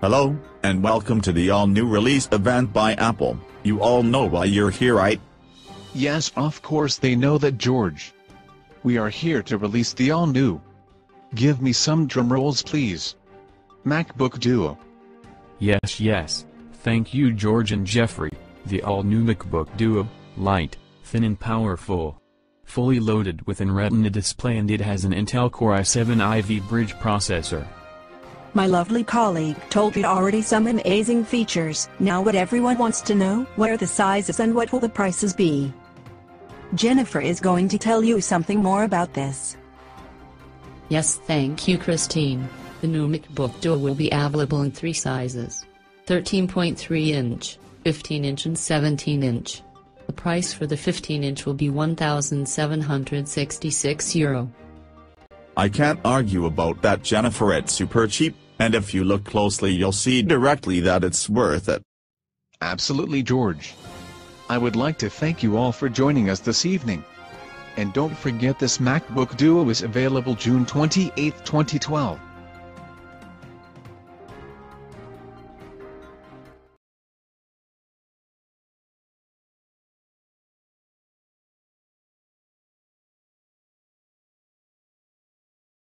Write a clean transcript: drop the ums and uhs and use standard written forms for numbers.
Hello, and welcome to the all-new release event by Apple. You all know why you're here, right? Yes, of course they know that, George. We are here to release the all-new. Give me some drum rolls, please. MacBook Duo. Yes. Thank you, George and Jeffrey. The all-new MacBook Duo, light, thin and powerful. Fully loaded with an Retina display, and it has an Intel Core i7 Ivy Bridge processor. My lovely colleague told you already some amazing features. Now what everyone wants to know, what are the sizes and what will the prices be? Jennifer is going to tell you something more about this. Yes, thank you, Christine. The new MacBook Duo will be available in 3 sizes: 13.3 inch, 15 inch and 17 inch. The price for the 15 inch will be €1,766. I can't argue about that, Jennifer. It's super cheap, and if you look closely you'll see directly that it's worth it. Absolutely, George. I would like to thank you all for joining us this evening. And don't forget, this MacBook Duo is available June 28, 2012.